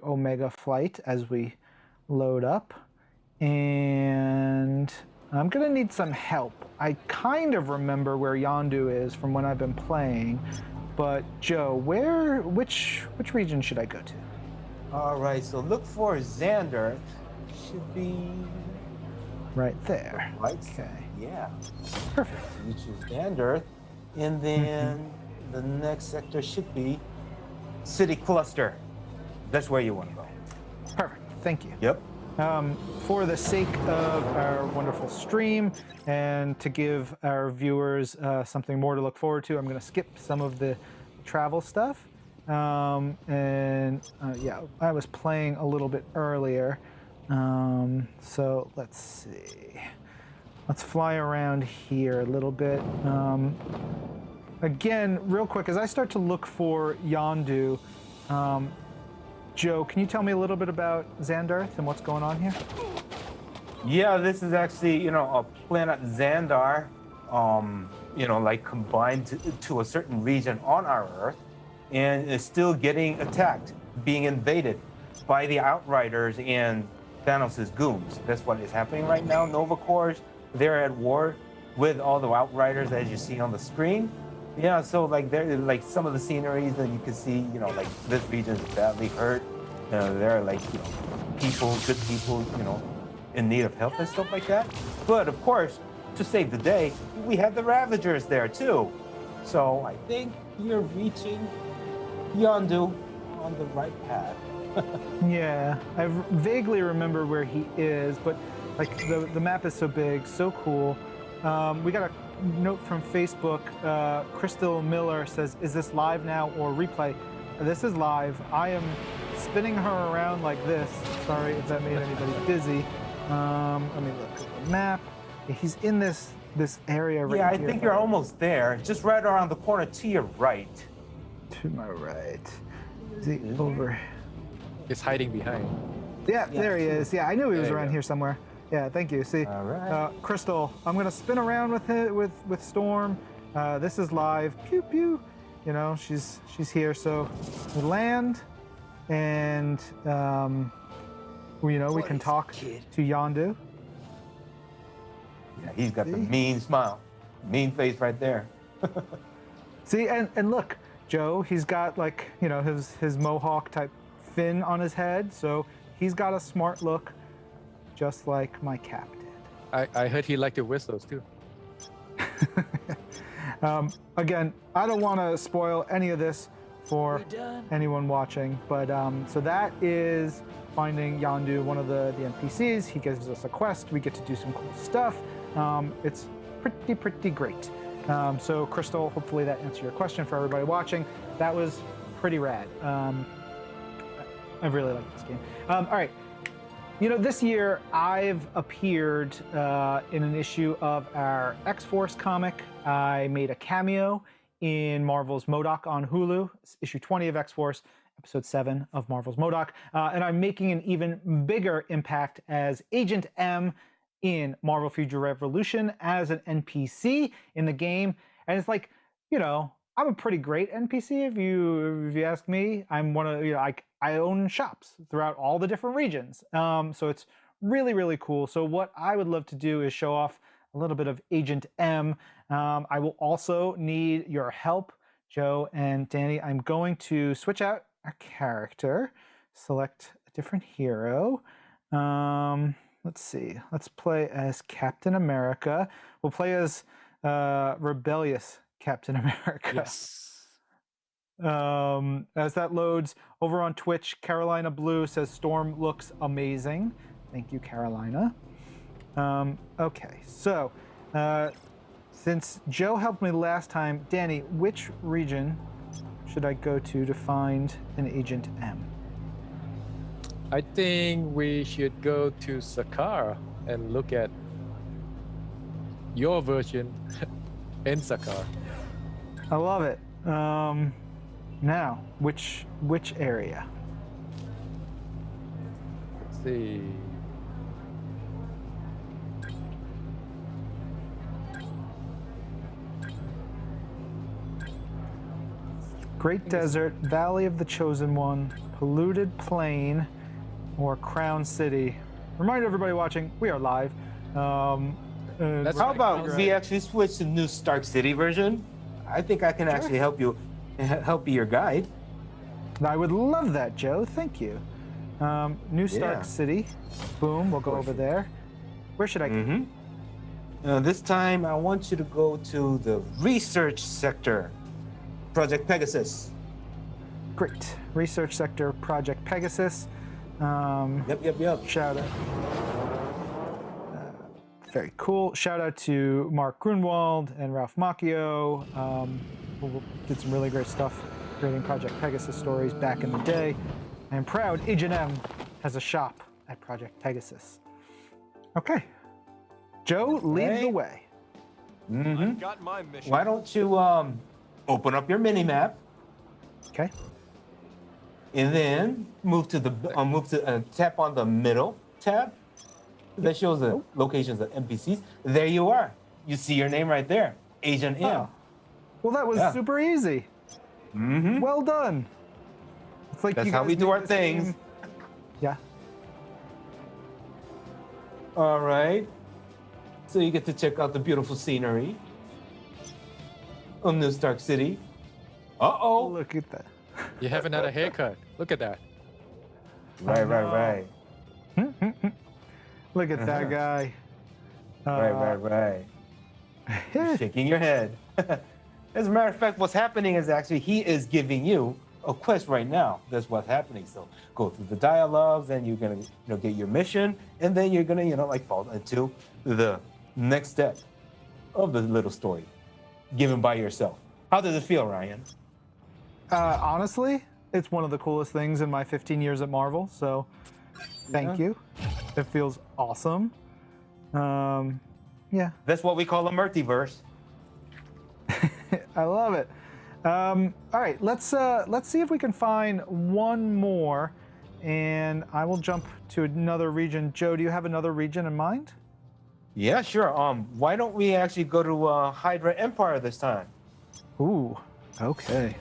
Omega flight as we load up. And I'm gonna need some help. I kind of remember where Yondu is from when I've been playing, but Joe, which region should I go to? All right, so look for Xander. Should be right there. Right. Okay. Yeah. Perfect. So you choose Xander, and then the next sector should be City Cluster. That's where you want to go. Perfect. Thank you. Yep. For the sake of our wonderful stream and to give our viewers something more to look forward to, I'm going to skip some of the travel stuff. Yeah, I was playing a little bit earlier. So let's see. Let's fly around here a little bit. Again, real quick, as I start to look for Yondu, Joe, can you tell me a little bit about Xandarth and what's going on here? Yeah, this is actually, a planet Xandar, like combined to a certain region on our Earth, and is still getting attacked, being invaded by the Outriders and Thanos' goons. That's what is happening right now. Nova Corps, they're at war with all the Outriders, as you see on the screen. Yeah, so there, some of the sceneries that you can see, this region is badly hurt. There are people, good people, in need of help and stuff like that. But of course, to save the day, we have the Ravagers there too. So I think you're reaching Yondu on the right path. Yeah, I vaguely remember where he is, but the map is so big, so cool. We got a note from Facebook. Crystal Miller says, "Is this live now or replay?" This is live. I am spinning her around like this. Sorry if that made anybody dizzy. Let me look at the map. He's in this area right here. Yeah, I think you're almost there. Just right around the corner to your right. To my right. Is he over? He's hiding behind. Yeah, there he is. Yeah, I knew he was around here somewhere. Yeah, thank you. See, all right. Crystal, I'm gonna spin around with it with Storm. This is live. Pew pew. She's here. So we land, and we can talk to Yondu. Yeah, he's got the mean smile, mean face right there. See, and look, Joe, he's got his mohawk type fin on his head, so he's got a smart look, just like my cap did. I heard he liked the whistles too. Again, I don't want to spoil any of this for anyone watching, but so that is finding Yondu, one of the NPCs. He gives us a quest. We get to do some cool stuff. It's pretty great. So Crystal, hopefully that answered your question for everybody watching. That was pretty rad. I really like this game. All right. This year I've appeared in an issue of our X-Force comic. I made a cameo in Marvel's MODOK on Hulu, issue 20 of X-Force, episode 7 of Marvel's MODOK. And I'm making an even bigger impact as Agent M in Marvel Future Revolution as an NPC in the game. And it's I'm a pretty great NPC if you ask me. I'm one of, I own shops throughout all the different regions. So it's really, really cool. So what I would love to do is show off a little bit of Agent M. I will also need your help, Joe and Danny. I'm going to switch out our character, select a different hero. Let's see. Let's play as Captain America. We'll play as rebellious Captain America. Yes. As that loads over on Twitch, Carolina Blue says Storm looks amazing. Thank you, Carolina. Okay, so since Joe helped me last time, Danny, which region should I go to find an Agent M? I think we should go to Sakaar and look at your version in Sakaar. I love it. Now, which area? Let's see. Great Desert, Valley of the Chosen One, Polluted Plain or Crown City. Remind everybody watching, we are live. That's How like about Conrad. we actually switch to New Stark City version? I think I can actually help you, help be your guide. I would love that, Joe. Thank you. New Stark Yeah. City. Boom, we'll go over there. Where should I go? Mm-hmm. This time, I want you to go to the research sector, Project Pegasus. Great. Research Sector, Project Pegasus. Yep. Shout out. Very cool. Shout out to Mark Grunwald and Ralph Macchio, who did some really great stuff creating Project Pegasus stories back in the day. I am proud Agent M has a shop at Project Pegasus. Okay. Joe, lead the way. I've got my mission. Why don't you open up your mini map Okay. and then tap on the middle tab that shows the locations of NPCs. There you are. You see your name right there, Agent M. Oh. Well, that was Yeah. super easy. Well done. It's like That's you how guys we do made our this things. game- Yeah. All right. So you get to check out the beautiful scenery of New Stark City. Uh-oh. Look at that. You haven't had a haircut. Look at that. Right. Look at that guy. Right. You're shaking your head. As a matter of fact, what's happening is actually he is giving you a quest right now. That's what's happening. So go through the dialogues, and you're gonna get your mission, and then you're gonna fall into the next step of the little story given by yourself. How does it feel, Ryan? Honestly, it's one of the coolest things in my 15 years at Marvel. So, thank you. It feels awesome. Yeah, That's what we call a multiverse. I love it. All right, let's see if we can find one more, and I will jump to another region. Joe, do you have another region in mind? Yeah, sure. Why don't we actually go to Hydra Empire this time? Ooh, okay.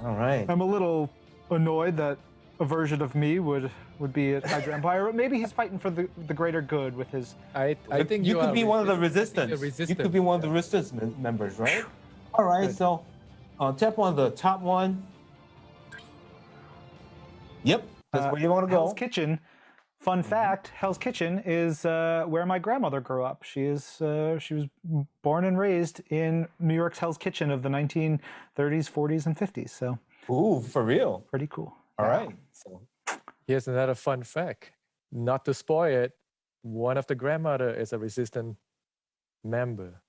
All right. I'm a little annoyed that a version of me would be at Hydra Empire, but maybe he's fighting for the greater good with his. I think you could are be one of the resistant. resistance. You could be one of the resistance members, right? All right. Good. So, tap on the top one. Yep, that's where you want to go. Hell's Kitchen. Fun fact: Hell's Kitchen is where my grandmother grew up. She was born and raised in New York's Hell's Kitchen of the 1930s, 40s, and 50s. So Ooh, for real. pretty cool. All right. So, Here's another fun fact. Not to spoil it, one of the grandmother is a resistant member.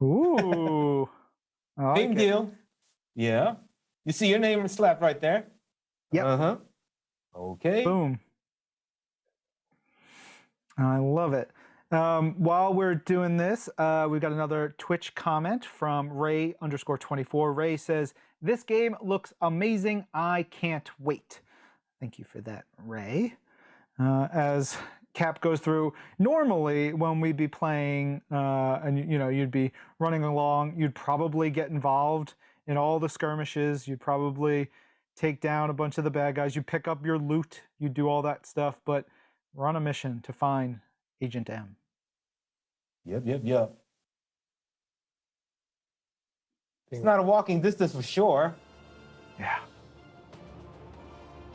Ooh. I same like it. deal. Yeah. You see your name slapped right there. Yep. Uh-huh. Okay. Boom. I love it. While we're doing this, we've got another Twitch comment from Ray_24. Ray says, "This game looks amazing. I can't wait." Thank you for that, Ray. As Cap goes through, normally when we'd be playing, and you'd be running along, you'd probably get involved in all the skirmishes. You'd probably take down a bunch of the bad guys. You pick up your loot. You do all that stuff, but we're on a mission to find Agent M. Yep. It's not a walking distance for sure. Yeah.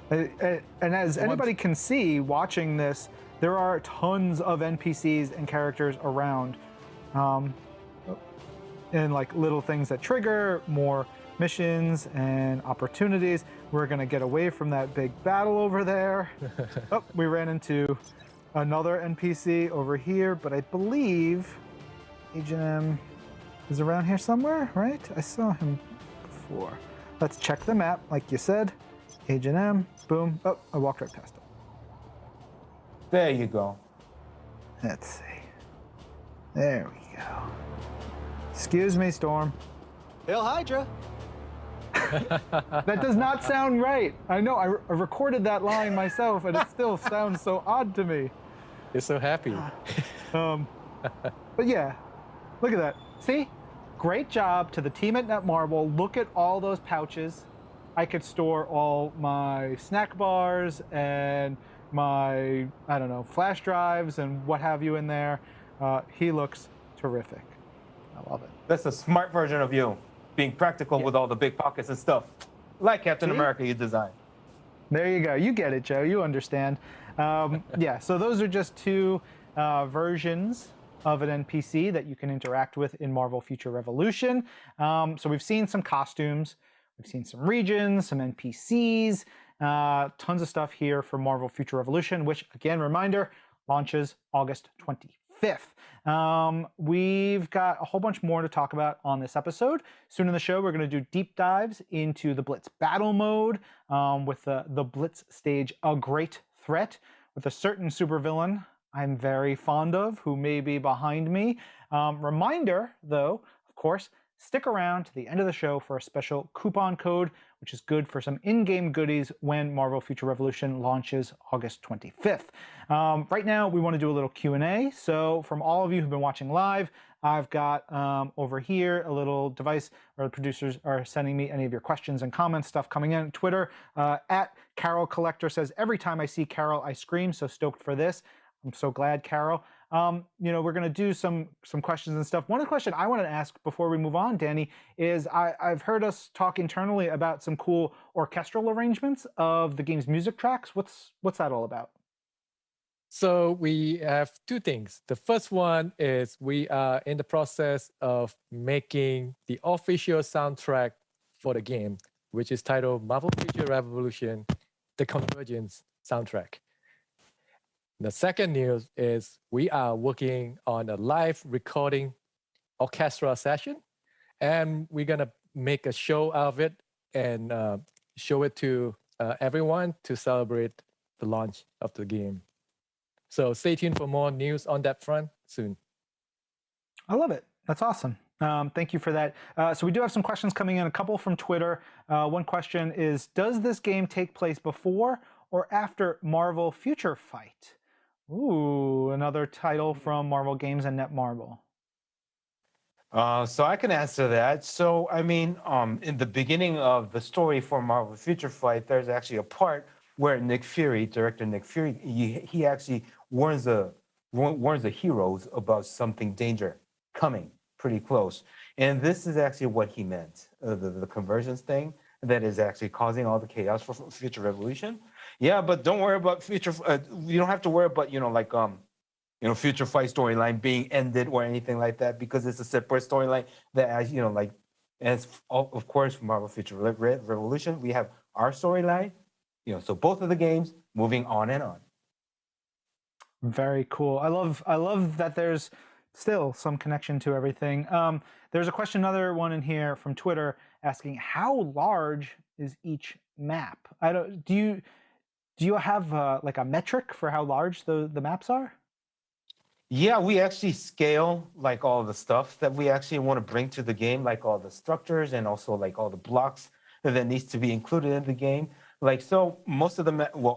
And as anybody can see watching this, there are tons of NPCs and characters around. And like little things that trigger more missions and opportunities. We're going to get away from that big battle over there. Oh, we ran into another NPC over here, but I believe Agent M is around here somewhere, right? I saw him before. Let's check the map, like you said. Agent M, boom. Oh, I walked right past him. There you go. Let's see. There we go. Excuse me, Storm. Hail Hydra. That does not sound right. I know, I recorded that line myself, and it still sounds so odd to me. You're so happy. But yeah, look at that. See? Great job to the team at Netmarble. Look at all those pouches. I could store all my snack bars and my, I don't know, flash drives and what have you in there. He looks terrific. I love it. That's a smart version of you, being practical with all the big pockets and stuff, like Captain America you designed. There you go. You get it, Joe. You understand. Yeah, so those are just two versions of an NPC that you can interact with in Marvel Future Revolution. So we've seen some costumes, we've seen some regions, some NPCs, tons of stuff here for Marvel Future Revolution, which, again, reminder, launches August 25th. We've got a whole bunch more to talk about on this episode. Soon in the show, we're going to do deep dives into the Blitz battle mode with the Blitz stage, A Great Threat, with a certain supervillain I'm very fond of, who may be behind me. Reminder, though, of course, stick around to the end of the show for a special coupon code, which is good for some in-game goodies when Marvel Future Revolution launches August 25th. Right now, we want to do a little Q&A. So from all of you who've been watching live, I've got over here a little device where the producers are sending me any of your questions and comments, stuff coming in. Twitter, at Carol Collector says, every time I see Carol, I scream, so stoked for this. I'm so glad, Carol. We're going to do some questions and stuff. One of the questions I want to ask before we move on, Danny, is I've heard us talk internally about some cool orchestral arrangements of the game's music tracks. What's that all about? So we have two things. The first one is we are in the process of making the official soundtrack for the game, which is titled Marvel Future Revolution, the Convergence soundtrack. The second news is we are working on a live recording orchestra session, and we're going to make a show out of it and show it to everyone to celebrate the launch of the game. So stay tuned for more news on that front soon. I love it. That's awesome. Thank you for that. So we do have some questions coming in, a couple from Twitter. One question is, does this game take place before or after Marvel Future Fight? Ooh, another title from Marvel Games and Netmarble. So I can answer that. So, I mean, in the beginning of the story for Marvel Future Fight, there's actually a part where Nick Fury, director Nick Fury, he actually warns the heroes about something danger coming pretty close. And this is actually what he meant, the convergence thing that is actually causing all the chaos for Future Revolution. Yeah, but don't worry about future. You don't have to worry about Future Fight storyline being ended or anything like that, because it's a separate storyline that, as of course Marvel Future Revolution, we have our storyline. So both of the games moving on and on. Very cool. I love that there's still some connection to everything. There's a question, another one in here from Twitter, asking how large is each map? Do you have like a metric for how large the maps are? Yeah, we actually scale like all the stuff that we actually want to bring to the game, like all the structures and also like all the blocks that needs to be included in the game. Like, so most of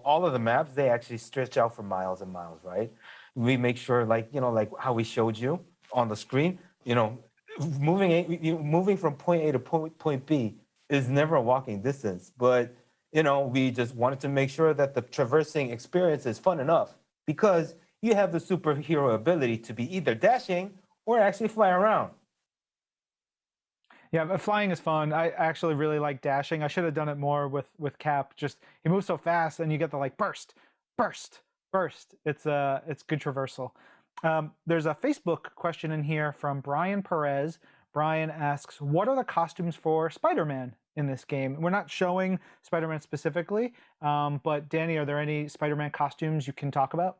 all of the maps, they actually stretch out for miles and miles, right? We make sure, like how we showed you on the screen, moving from point A to point B is never a walking distance, but we just wanted to make sure that the traversing experience is fun enough, because you have the superhero ability to be either dashing or actually fly around. Yeah, but flying is fun. I actually really like dashing. I should have done it more with Cap. Just he moves so fast, and you get the like burst. It's good traversal. There's a Facebook question in here from Brian Perez. Brian asks, what are the costumes for Spider-Man in this game? We're not showing Spider-Man specifically, but Danny, are there any Spider-Man costumes you can talk about?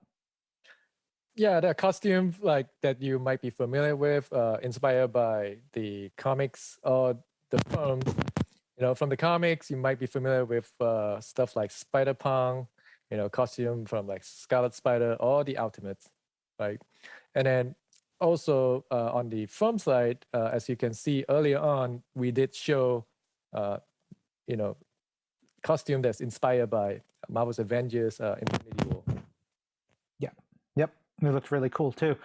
Yeah, the costumes like that you might be familiar with, inspired by the comics or the films. From the comics, you might be familiar with stuff like Spider-Punk, costume from like Scarlet Spider or the Ultimates, right? And then also on the film side, as you can see earlier on, we did show, costume that's inspired by Marvel's Avengers Infinity War. Yep. It looks really cool too.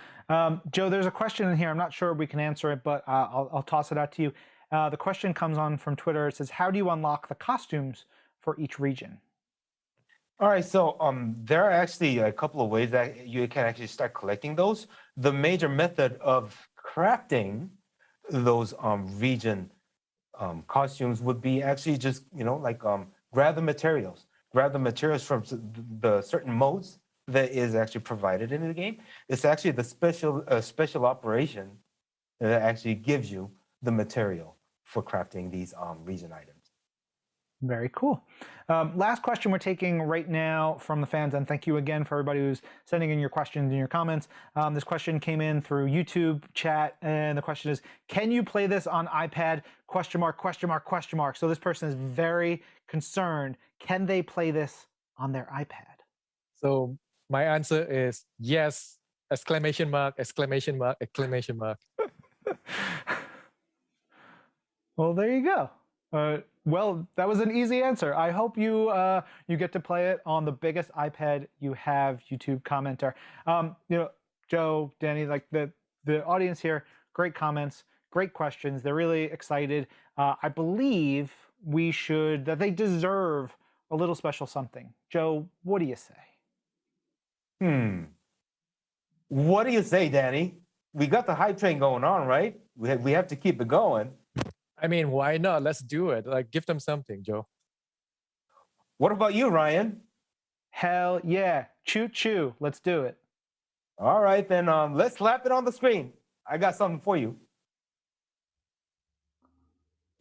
Joe, there's a question in here. I'm not sure we can answer it, but I'll toss it out to you. The question comes on from Twitter. It says, how do you unlock the costumes for each region? All right, so there are actually a couple of ways that you can actually start collecting those. The major method of crafting those region costumes would be actually just, like grab the materials. Grab the materials from the certain modes that is actually provided in the game. It's actually the special operation that actually gives you the material for crafting these region items. Very cool. Last question we're taking right now from the fans, and thank you again for everybody who's sending in your questions and your comments. This question came in through YouTube chat, and the question is, can you play this on iPad? Question mark, question mark, question mark. So this person is very concerned. Can they play this on their iPad? So my answer is yes, exclamation mark, exclamation mark, exclamation mark. Well, there you go. Well, that was an easy answer. I hope you you get to play it on the biggest iPad you have. YouTube commenter, Joe, Danny, like the audience here, great comments, great questions. They're really excited. I believe that they deserve a little special something. Joe, what do you say? What do you say, Danny? We got the hype train going on, right? We have to keep it going. I mean, why not? Let's do it. Like, give them something, Joe. What about you, Ryan? Hell yeah. Choo choo. Let's do it. All right, then let's slap it on the screen. I got something for you.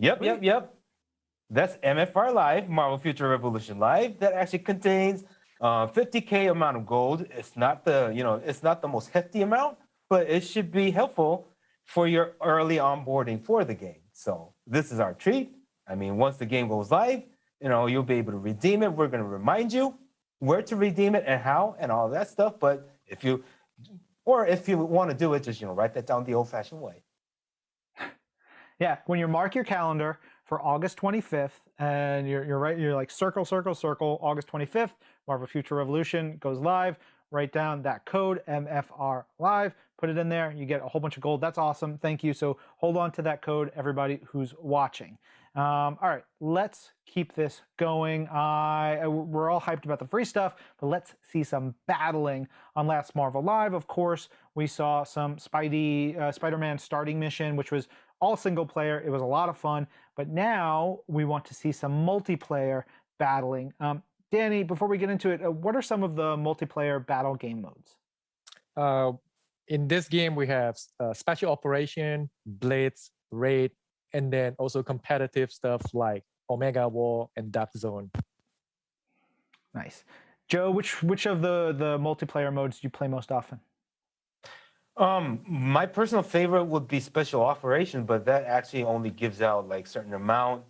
Yep. That's MFR Live, Marvel Future Revolution Live. That actually contains 50K amount of gold. It's not it's not the most hefty amount, but it should be helpful for your early onboarding for the game. So this is our treat. I mean, once the game goes live, you'll be able to redeem it. We're going to remind you where to redeem it and how and all that stuff. But if you want to do it, just write that down the old-fashioned way. Yeah, when you mark your calendar for August 25th, and you're like circle, August 25th, Marvel Future Revolution goes live. Write down that code, MFR Live, put it in there. You get a whole bunch of gold. That's awesome. Thank you. So hold on to that code, everybody who's watching. All right, let's keep this going. We're all hyped about the free stuff, but let's see some battling on Last Marvel Live. Of course, we saw some Spider-Man starting mission, which was all single player. It was a lot of fun, but now we want to see some multiplayer battling. Danny, before we get into it, what are some of the multiplayer battle game modes? In this game, we have Special Operation, Blitz, Raid, and then also competitive stuff like Omega War and Dark Zone. Nice. Joe, which of the multiplayer modes do you play most often? My personal favorite would be Special Operation, but that actually only gives out like certain amount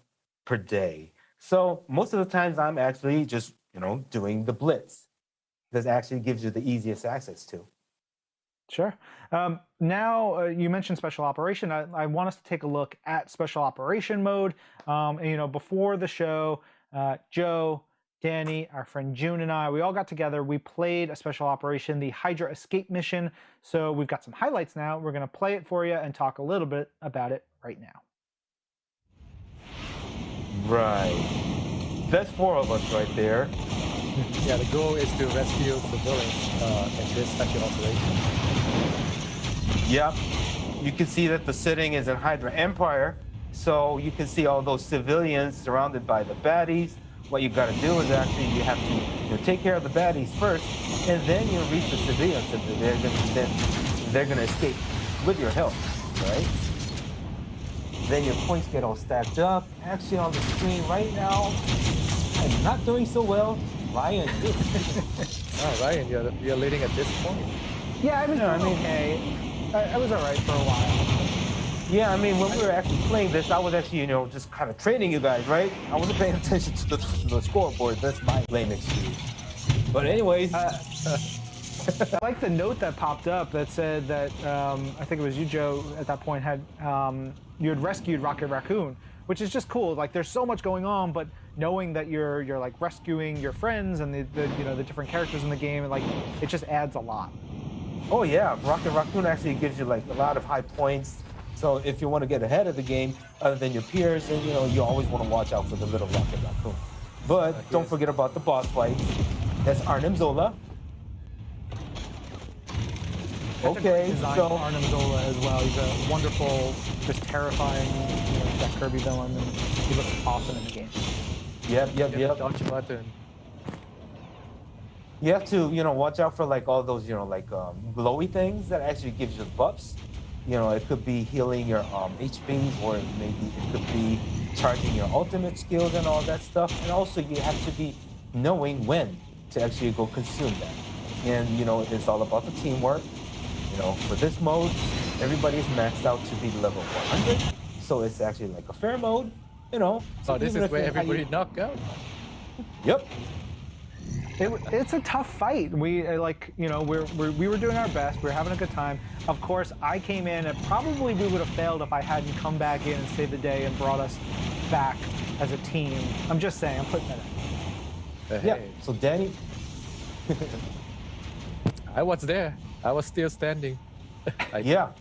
per day. So most of the times I'm actually just, doing the Blitz. That actually gives you the easiest access to. Sure. Now you mentioned Special Operation. I want us to take a look at Special Operation mode. Before the show, Joe, Danny, our friend June, and I, we all got together. We played a Special Operation, the Hydra Escape Mission. So we've got some highlights now. We're going to play it for you and talk a little bit about it right now. Right. That's 4 of us right there. Yeah, the goal is to rescue civilians in this Special Operation. Yep. You can see that the setting is in Hydra Empire. So you can see all those civilians surrounded by the baddies. What you've got to do is actually you have to take care of the baddies first, and then you reach the civilians, and they're going to escape with your help, right? Then your points get all stacked up. Actually, on the screen right now, I'm not doing so well. Ryan, Ryan, you're leading at this point. Yeah, I was okay. I was all right for a while. Yeah, I mean, when we were actually playing this, I was actually, just kind of training you guys, right? I wasn't paying attention to the scoreboard. That's my lame excuse. But anyways. I like the note that popped up that said that, I think it was you, Joe, at that point, you had rescued Rocket Raccoon, which is just cool. Like, there's so much going on, but knowing that you're like rescuing your friends and the different characters in the game, like, it just adds a lot. Oh yeah, Rocket Raccoon actually gives you like a lot of high points So if you want to get ahead of the game, other than your peers, then you always want to watch out for the little rocket raccoon. But don't forget about the boss fights. That's Arnim Zola. Okay, so Arnim Zola as well. He's a wonderful, just terrifying Jack Kirby villain, and he looks awesome in the game. Yep. Dodge button. You have to, watch out for like all those, glowy things that actually gives you buffs. It could be healing your HPs, or maybe it could be charging your ultimate skills and all that stuff. And also you have to be knowing when to actually go consume that. And, it's all about the teamwork. For this mode, everybody is maxed out to be level 100. So it's actually like a fair mode, So this is where everybody knocked out. Yep. It's a tough fight. We we were doing our best. We were having a good time. Of course, I came in, and probably we would have failed if I hadn't come back in and saved the day and brought us back as a team. I'm just saying. I'm putting that in. Yeah. So Danny, I was there. I was still standing. Yeah.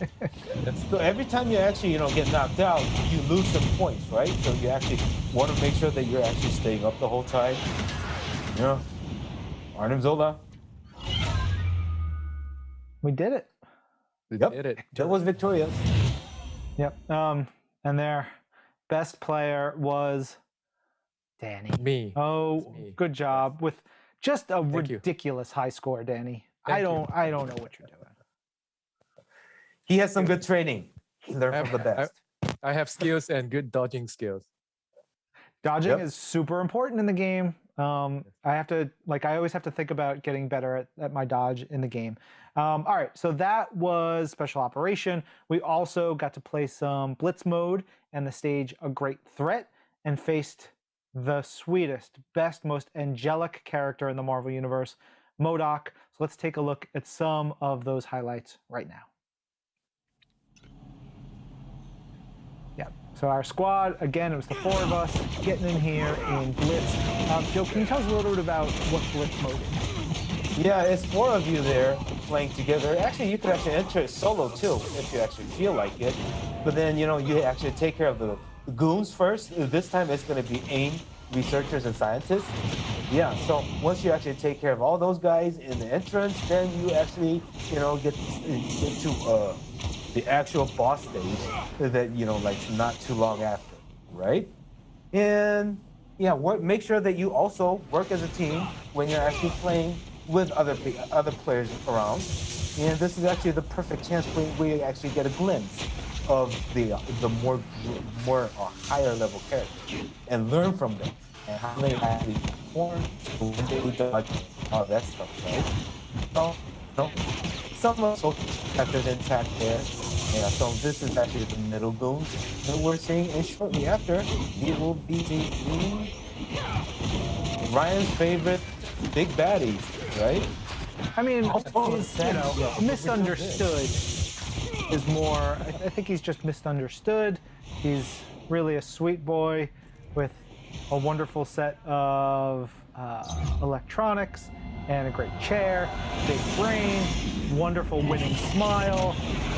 So every time you actually, get knocked out, you lose some points, right? So you actually want to make sure that you're actually staying up the whole time. Arnim Zola. We did it. We did it. That was victorious. Yep. And their best player was Danny. Me. Oh, me. Good job with just a Thank ridiculous high score, Danny. Thank I don't know what you're doing. He has some good training. He learned from the best. I have skills and good dodging skills. Dodging is super important in the game. I always have to think about getting better at my dodge in the game. All right, so that was Special Operation. We also got to play some Blitz mode and the stage A Great Threat, and faced the sweetest, best, most angelic character in the Marvel Universe, MODOK. So let's take a look at some of those highlights right now. Yeah, so our squad, again, it was the 4 of us getting in here in Blitz. Joe, can you tell us a little bit about what Blitz mode is? Yeah, it's 4 of you there playing together. Actually, you could actually enter it solo too, if you actually feel like it. But then, you actually take care of the goons first. This time it's going to be AIM researchers and scientists. Yeah, so once you actually take care of all those guys in the entrance, then you actually, get to the actual boss stage that, not too long after, right? And yeah, make sure that you also work as a team when you're actually playing with other players around. And this is actually the perfect chance where we actually get a glimpse of the more higher level characters and learn from them and how they actually perform, when they dodge, all that stuff, right? So, some of those factors intact there. Yeah, so this is actually the middle goons that we're seeing, and shortly after, we will be seeing Ryan's favorite big baddies, right? I mean, he's, misunderstood is more, I think he's just misunderstood. He's really a sweet boy with a wonderful set of electronics and a great chair, big brain, wonderful winning smile,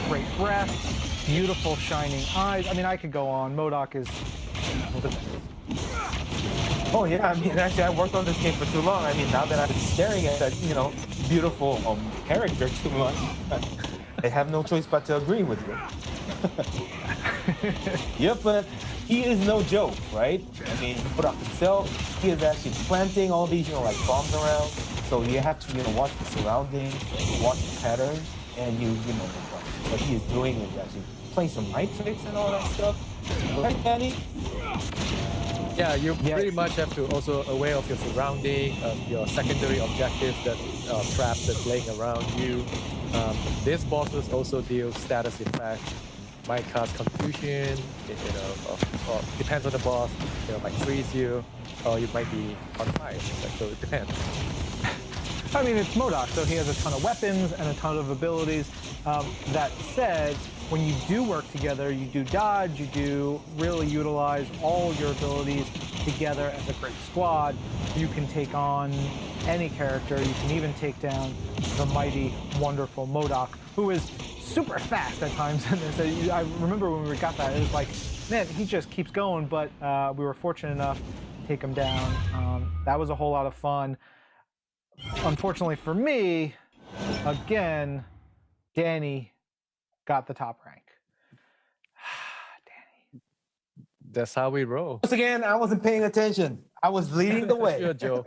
great breath, beautiful shining eyes. I mean, I could go on. MODOK is the best. Oh yeah, I mean, actually, I worked on this game for too long. I mean, now that I've been staring at that, beautiful character too much, I have no choice but to agree with you. Yep, but he is no joke, right? I mean, he put up himself. He is actually planting all these, bombs around. So you have to, watch the surroundings, watch the patterns, and what he is doing is actually playing some mind tricks and all that stuff. Right, Danny? Yeah, you pretty much have to also aware of your surrounding, your secondary objectives, that traps that's laying around you. These bosses also deal status effects, might cause confusion, or depends on the boss, might freeze you, or you might be on fire, so it depends. I mean, it's MODOK, so he has a ton of weapons and a ton of abilities. That said, when you do work together, you do dodge, you do really utilize all your abilities together as a great squad. You can take on any character. You can even take down the mighty, wonderful MODOK, who is super fast at times. And so I remember when we got that, it was like, man, he just keeps going. But we were fortunate enough to take him down. That was a whole lot of fun. Unfortunately for me, again, Danny got the top rank. Danny. That's how we roll. Once again, I wasn't paying attention. I was leading the way. Sure, Joe.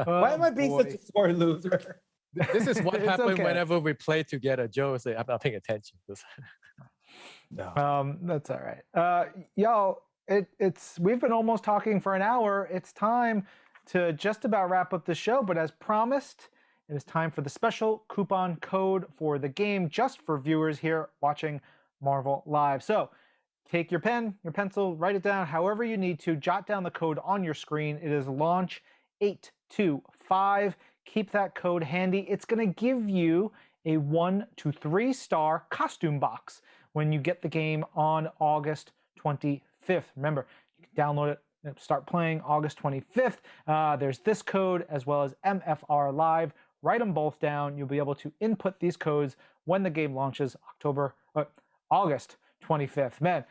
Why am I being such a sore loser? This is what It's happens okay. whenever we play together. Joe say, "I'm not paying attention." No. That's all right. Y'all, we've been almost talking for an hour. It's time to just about wrap up the show, but as promised, it is time for the special coupon code for the game, just for viewers here watching Marvel Live. So take your pen, your pencil, write it down however you need to, jot down the code on your screen. It is launch825. Keep that code handy. It's going to give you a 1 to 3 star costume box when you get the game on August 25th. Remember, you can download it and start playing August 25th. There's this code as well as MFR Live. Write them both down. You'll be able to input these codes when the game launches August 25th. Man,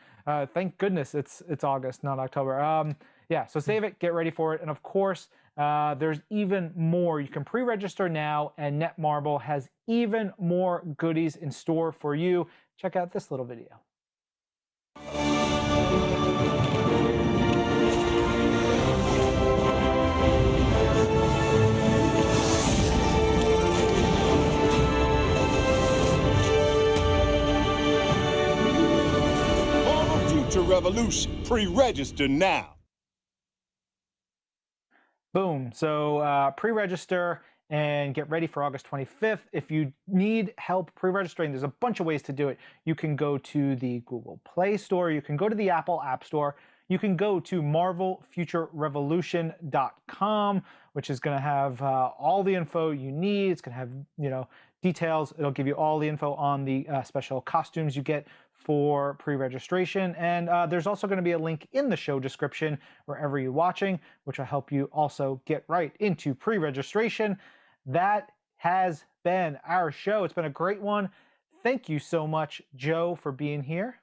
thank goodness it's August, not October. Yeah, so save it, get ready for it. And of course, there's even more. You can pre-register now, and Netmarble has even more goodies in store for you. Check out this little video. Marvel Future Revolution. Pre-register now. Boom. So pre-register and get ready for August 25th. If you need help pre-registering, there's a bunch of ways to do it. You can go to the Google Play Store. You can go to the Apple App Store. You can go to marvelfuturerevolution.com, which is going to have all the info you need. It's going to have, details. It'll give you all the info on the special costumes you get for pre-registration. And there's also going to be a link in the show description wherever you're watching, which will help you also get right into pre-registration. That has been our show. It's been a great one. Thank you so much, Joe, for being here.